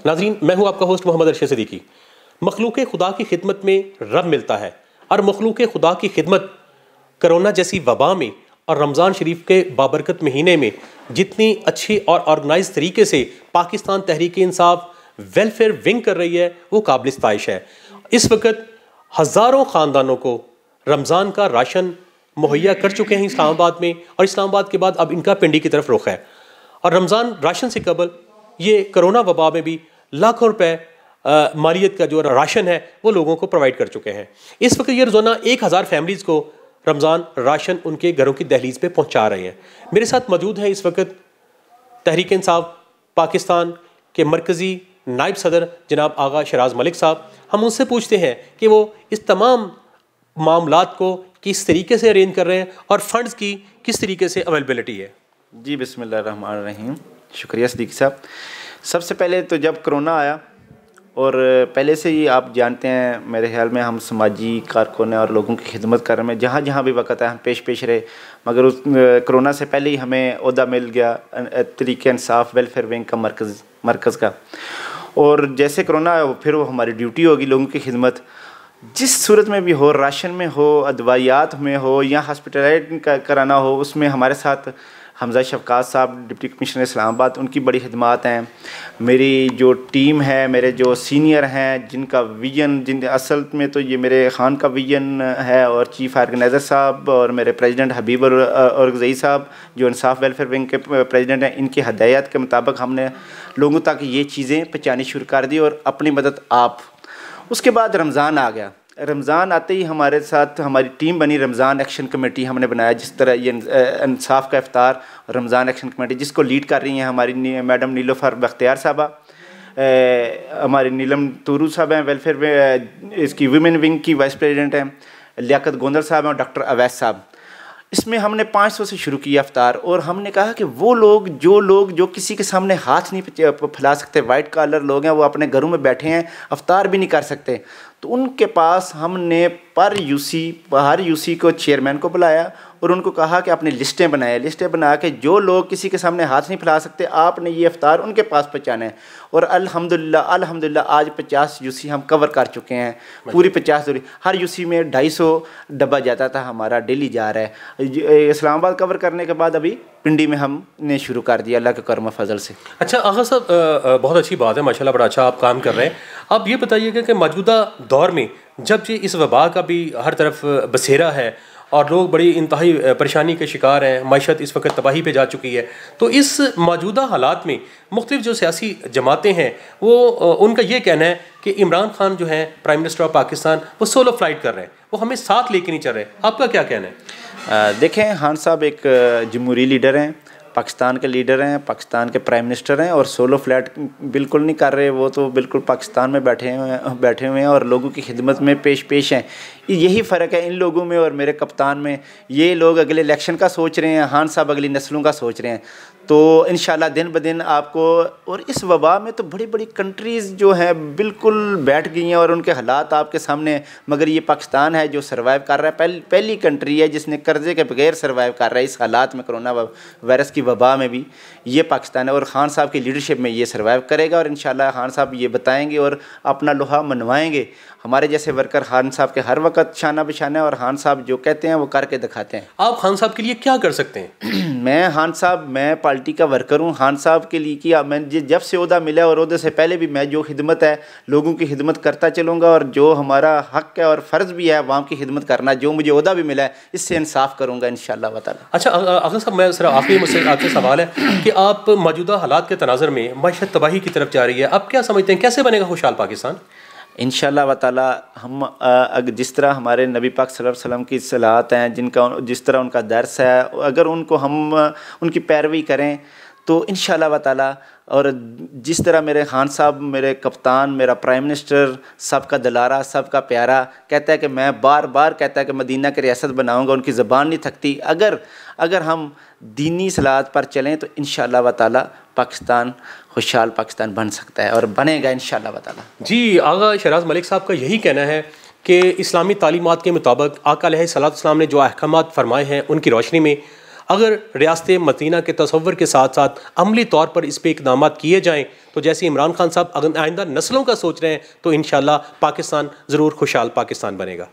नाज़रीन, मैं हूँ आपका होस्ट मोहम्मद अरशद सिद्दीकी। मखलूक खुदा की खिदमत में रब मिलता है और मखलूक खुदा की खिदमत कोरोना जैसी वबा में और रमज़ान शरीफ के बाबरकत महीने में जितनी अच्छी और ऑर्गेनाइज तरीके से पाकिस्तान तहरीक इंसाफ वेलफेयर विंग कर रही है वो काबिल सताइश है। इस वक्त हज़ारों ख़ानदानों को रमज़ान का राशन मुहैया कर चुके हैं इस्लामाबाद में, और इस्लामाबाद के बाद अब इनका पिंडी की तरफ रुख है। और रमज़ान राशन से कबल ये कोरोना वबा में भी लाखों रुपए मालियत का जो राशन है वो लोगों को प्रोवाइड कर चुके हैं। इस वक्त ये रोज़ाना 1000 फैमिलीज़ को रमज़ान राशन उनके घरों की दहलीज पे पहुंचा रहे हैं। मेरे साथ मौजूद हैं इस वक्त तहरीक इंसाफ पाकिस्तान के मरकज़ी नायब सदर जनाब आगा शराज मलिक साहब। हम उनसे पूछते हैं कि वो इस तमाम मामलात को किस तरीके से अरेंज कर रहे हैं और फंड्स की किस तरीके से अवेलेबिलिटी है। जी बिस्मिल्लाहिर्रहमानिर्रहीम, शुक्रिया सिद्दीकी साहब। सबसे पहले तो जब कोरोना आया, और पहले से ही आप जानते हैं, मेरे ख्याल में हम समाजी कारकुन और लोगों की खिदमत करने में जहाँ जहाँ भी वक़्त है हम पेश रहे, मगर उस कोरोना से पहले ही हमें ओहदा मिल गया तहरीक इंसाफ वेलफेयर विंग का मरकज़ का। और जैसे कोरोना आया फिर वो हमारी ड्यूटी होगी लोगों की खिदमत, जिस सूरत में भी हो, राशन में हो, अदवायात में हो या हॉस्पिटलाइज कराना हो, उसमें हमारे साथ हमजा शफकात साहब डिप्टी कमिश्नर इस्लामाबाद, उनकी बड़ी खिदमात हैं। मेरी जो टीम है, मेरे जो सीनियर हैं जिनका विजन, असल में तो ये मेरे खान का विजन है, और चीफ़ ऑर्गेनाइज़र साहब और मेरे प्रेसिडेंट हबीब औरगज़ई साहब जो इंसाफ वेलफेयर विंग के प्रेसिडेंट हैं, इनकी हदायत के मुताबिक हमने लोगों तक ये चीज़ें पहुँचानी शुरू कर दी और अपनी मदद आप। उसके बाद रमज़ान आ गया। रमज़ान आते ही हमारे साथ हमारी टीम बनी, रमज़ान एक्शन कमेटी हमने बनाया। जिस तरह ये इंसाफ का इफ्तार रमज़ान एक्शन कमेटी जिसको लीड कर रही हैं हमारी मैडम नीलोफर बख्तियार साहबा, हमारी नीलम तूरू साहब हैं वेलफेयर में, इसकी वुमेन विंग की वाइस प्रेसिडेंट हैं, लियाकत गोंदल साहब हैं और डॉक्टर अवैस साहब। इसमें हमने 500 से शुरू किया इफ्तार, और हमने कहा कि वो लोग जो किसी के सामने हाथ नहीं फैला सकते, वाइट कॉलर लोग हैं, वो अपने घरों में बैठे हैं, इफ्तार भी नहीं कर सकते, तो उनके पास हमने हर यूसी को चेयरमैन को बुलाया और उनको कहा कि अपनी लिस्टें बना के जो लोग किसी के सामने हाथ नहीं फैला सकते, आपने ये इफ्तार उनके पास पहुँचाना है। और अल्हम्दुलिल्लाह आज 50 यूसी हम कवर कर चुके हैं, पूरी 50 दूरी। हर यूसी में 250 डब्बा जाता था हमारा, डेली जा रहा है। इस्लामाबाद कवर करने के बाद अभी पिंडी में हमने शुरू कर दिया अल्लाह के करम फजल से। अच्छा आगा साहब, बहुत अच्छी बात है, माशाल्लाह बड़ा अच्छा आप काम कर रहे हैं। आप ये बताइएगा कि मौजूदा दौर में जब ये इस वबा का भी हर तरफ बसेरा है और लोग बड़ी इंतहाई परेशानी के शिकार हैं, मैशत इस वक्त तबाही पे जा चुकी है, तो इस मौजूदा हालात में मुख्तलिफ जो सियासी जमातें हैं वो उनका ये कहना है कि इमरान खान जो है प्राइम मिनिस्टर ऑफ पाकिस्तान, वो सोलो फ्लाइट कर रहे हैं, वो हमें साथ लेके नहीं चल रहे। आपका क्या कहना है? देखें, खान साहब एक जमहूरी लीडर हैं, पाकिस्तान के लीडर हैं, पाकिस्तान के प्राइम मिनिस्टर हैं, और सोलो फ्लैट बिल्कुल नहीं कर रहे। वो तो बिल्कुल पाकिस्तान में बैठे हुए हैं और लोगों की खिदमत में पेश हैं। यही फ़र्क है इन लोगों में और मेरे कप्तान में। ये लोग अगले इलेक्शन का सोच रहे हैं, खान साहब अगली नस्लों का सोच रहे हैं। तो इंशाल्लाह दिन ब दिन आपको, और इस वबा में तो बड़ी बड़ी कंट्रीज़ जो हैं बिल्कुल बैठ गई हैं और उनके हालात आपके सामने हैं, मगर ये पाकिस्तान है जो सर्वाइव कर रहा है। पहली कंट्री है जिसने कर्जे के बगैर सर्वाइव कर रहा है इस हालात में, कोरोना वायरस की वबा में भी ये पाकिस्तान है, और खान साहब की लीडरशिप में ये सर्वाइव करेगा। और इंशाल्लाह खान साहब ये बताएंगे और अपना लोहा मनवाएंगे। हमारे जैसे वर्कर खान साहब के हर वक्त शाना बिशाना है, और खान साहब जो कहते हैं वो करके दिखाते हैं। आप खान साहब के लिए क्या कर सकते हैं? मैं पार्टी का वर्कर हूँ। खान साहब के लिए किया मैं जब से ओहदा मिला, और ओहदे से पहले भी मैं जो खिदमत है लोगों की खिदमत करता चलूँगा, और जो हमारा हक है और फ़र्ज़ भी है अवाम की खिदमत करना, जो मुझे ओहदा भी मिला है इससे इंसाफ करूँगा इंशाअल्लाह ताला। अच्छा आगा साहब, मैं सिर्फ आखिरी मुझसे आपसे सवाल है कि आप मौजूदा हालात के तनाज़ुर में मैशत तबाही की तरफ जा रही है, आप क्या समझते हैं कैसे बनेगा खुशहाल पाकिस्तान? इंशाअल्लाह ताला हम जिस तरह हमारे नबी पाक सल्लल्लाहु अलैहि वसल्लम की सलात हैं, जिस तरह उनका दर्स है, अगर उनको हम उनकी पैरवी करें तो इंशाअल्लाह ताला, और जिस तरह मेरे खान साहब, मेरे कप्तान, मेरा प्राइम मिनिस्टर, सबका दलारा, सबका प्यारा कहता है कि मैं बार बार कहता है कि मदीना की रियासत बनाऊंगा, उनकी ज़बान नहीं थकती। अगर हम दीनी सलात पर चलें तो इंशाअल्लाह ताला पाकिस्तान खुशहाल पाकिस्तान बन सकता है और बनेगा इंशाअल्लाह ताला। जी, आगा शराज मलिक साहब का यही कहना है कि इस्लामी तालीमात के मुताबिक आका अलैहिस्सलाम ने जो अहकामात फरमाए हैं उनकी रोशनी में अगर रियासत मदीना के तसव्वुर के साथ साथ अमली तौर पर इस पर इक़दाम किए जाएँ तो जैसे इमरान खान साहब अगर आइंदा नस्लों का सोच रहे हैं तो इंशाअल्लाह पाकिस्तान ज़रूर खुशहाल पाकिस्तान बनेगा।